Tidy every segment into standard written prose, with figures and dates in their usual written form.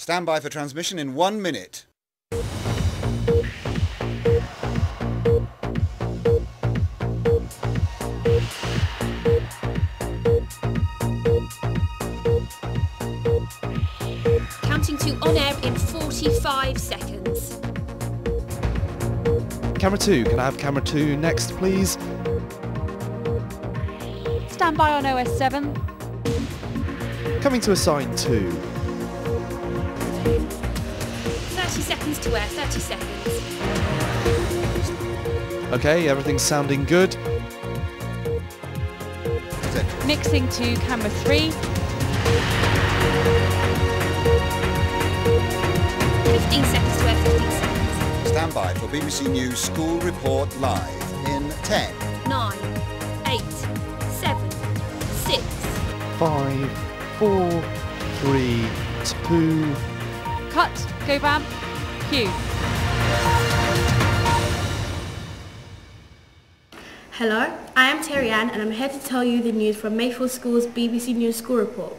Stand by for transmission in 1 minute. Counting to on air in 45 seconds. Camera 2, can I have camera 2 next, please? Stand by on OS 7. Coming to assign 2. 30 seconds to air, 30 seconds. Okay, everything's sounding good. Mixing to camera 3. 15 seconds to air, 15 seconds. Stand by for BBC News School Report live in 10, 9, 8, 7, 6. 5, 4, 3, 2... Cut. Go bam. Cue. Hello, I am Terry Ann and I'm here to tell you the news from Mayfield School's BBC News School Report.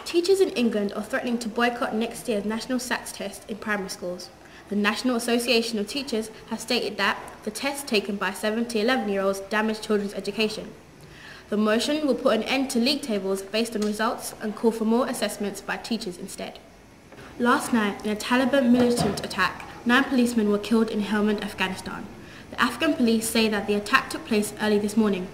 Teachers in England are threatening to boycott next year's National SATs test in primary schools. The National Association of Teachers has stated that the tests taken by 7 to 11-year-olds damage children's education. The motion will put an end to league tables based on results and call for more assessments by teachers instead. Last night, in a Taliban militant attack, 9 policemen were killed in Helmand, Afghanistan. The Afghan police say that the attack took place early this morning.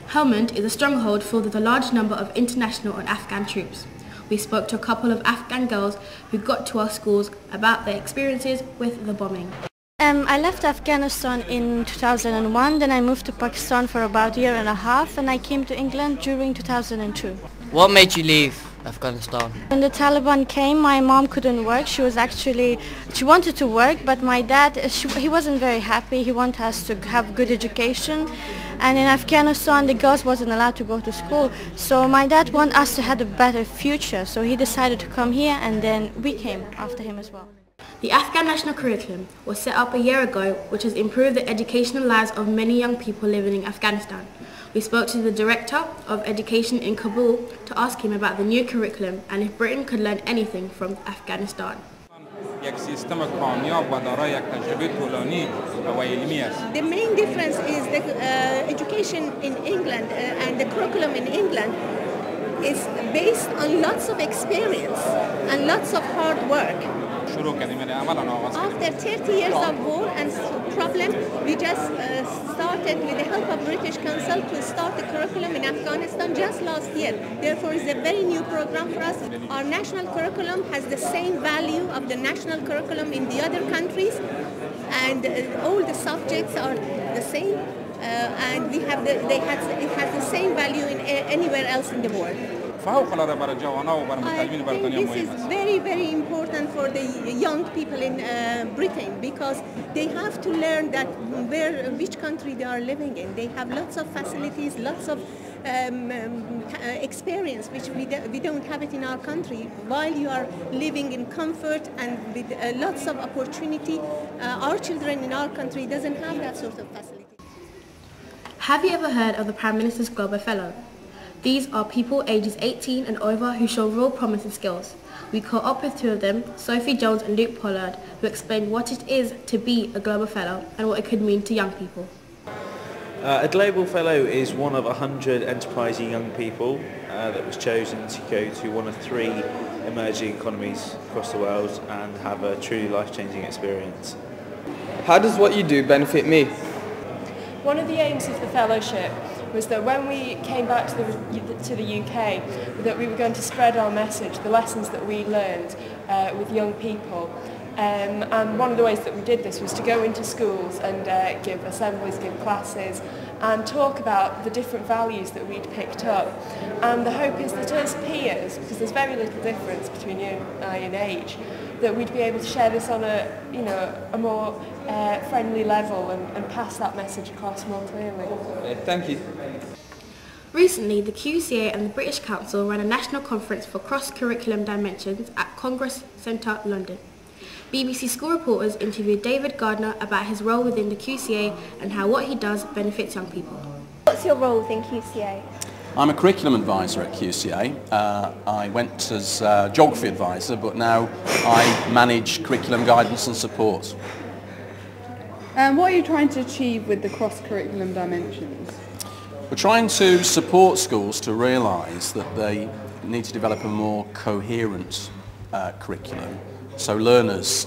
Helmand is a stronghold filled with a large number of international and Afghan troops. We spoke to a couple of Afghan girls who got to our schools about their experiences with the bombing. I left Afghanistan in 2001, then I moved to Pakistan for about a year and a half, and I came to England during 2002. What made you leave Afghanistan? When the Taliban came, my mom couldn't work. She wanted to work, but my dad, he wasn't very happy. He wanted us to have good education. And in Afghanistan, the girls wasn't allowed to go to school. So my dad wanted us to have a better future. So he decided to come here, and then we came after him as well. The Afghan national curriculum was set up a year ago, which has improved the educational lives of many young people living in Afghanistan. We spoke to the Director of Education in Kabul to ask him about the new curriculum and if Britain could learn anything from Afghanistan. The main difference is the education in England and the curriculum in England is based on lots of experience and lots of hard work. After 30 years of war and problem, we just started with the help of British Council to start the curriculum in Afghanistan just last year. Therefore, it's a very new program for us. Our national curriculum has the same value of the national curriculum in the other countries, and all the subjects are the same, and it has the same value in anywhere else in the world. I think this is very, very important for the young people in Britain, because they have to learn that which country they are living in. They have lots of facilities, lots of experience, which we don't have it in our country. While you are living in comfort and with lots of opportunity, our children in our country doesn't have that sort of facility. Have you ever heard of the Prime Minister's Global Fellow? These are people ages 18 and over who show real promise and skills. We caught up with 2 of them, Sophie Jones and Luke Pollard, who explained what it is to be a Global Fellow and what it could mean to young people. A Global Fellow is one of 100 enterprising young people that was chosen to go to one of 3 emerging economies across the world and have a truly life-changing experience. How does what you do benefit me? One of the aims of the fellowship was that when we came back to the UK, that we were going to spread our message, the lessons that we learned with young people. And one of the ways that we did this was to go into schools and give assemblies, give classes, and talk about the different values that we'd picked up. And the hope is that as peers, because there's very little difference between you and I in age, that we'd be able to share this on a more friendly level and pass that message across more clearly. Thank you. Recently, the QCA and the British Council ran a national conference for cross-curriculum dimensions at Congress Centre, London. BBC School reporters interviewed David Gardner about his role within the QCA and how what he does benefits young people. What's your role within QCA? I'm a curriculum advisor at QCA. I went as geography advisor, but now I manage curriculum guidance and support. And what are you trying to achieve with the cross-curriculum dimensions? We're trying to support schools to realise that they need to develop a more coherent curriculum, so learners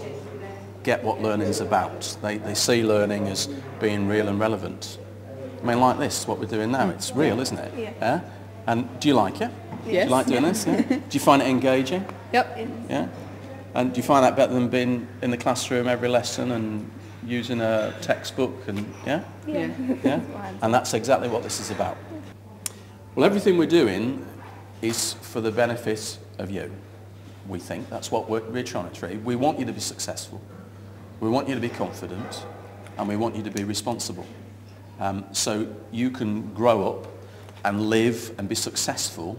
get what learning is about. They see learning as being real and relevant. I mean, like this, what we're doing now, it's real, isn't it? Yeah. And do you like it? Yes. Do you like doing this? Yeah? Do you find it engaging? Yep. Yeah. And do you find that better than being in the classroom every lesson and using a textbook and yeah? And that's exactly what this is about. Well, everything we're doing is for the benefit of you, we think. That's what we're trying to achieve. We want you to be successful. We want you to be confident, and we want you to be responsible. So you can grow up and live and be successful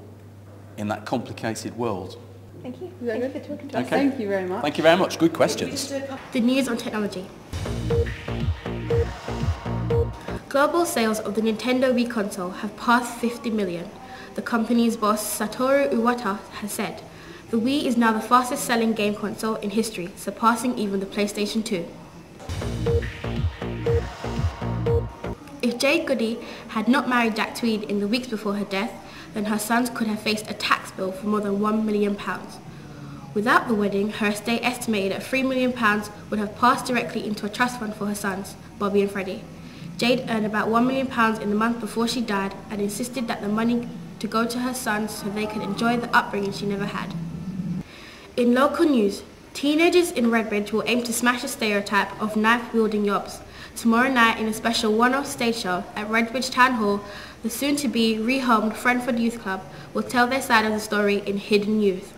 in that complicated world. Thank you. Thank you for talking to us. Thank you very much. Thank you very much. Good questions. The news on technology. Global sales of the Nintendo Wii console have passed 50 million. The company's boss Satoru Iwata has said. The Wii is now the fastest selling game console in history, surpassing even the PlayStation 2. If Jade Goody had not married Jack Tweed in the weeks before her death, then her sons could have faced a tax bill for more than £1 million. Without the wedding, her estate estimated at £3 million would have passed directly into a trust fund for her sons, Bobby and Freddie. Jade earned about £1 million in the month before she died and insisted that the money to go to her sons so they could enjoy the upbringing she never had. In local news, teenagers in Redbridge will aim to smash the stereotype of knife-wielding yobs. Tomorrow night in a special one-off stage show at Redbridge Town Hall, the soon-to-be rehomed Friendford Youth Club will tell their side of the story in Hidden Youth.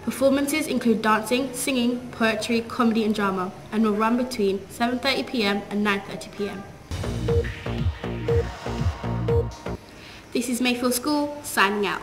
Performances include dancing, singing, poetry, comedy and drama and will run between 7:30 p.m. and 9:30 p.m. This is Mayfield School signing out.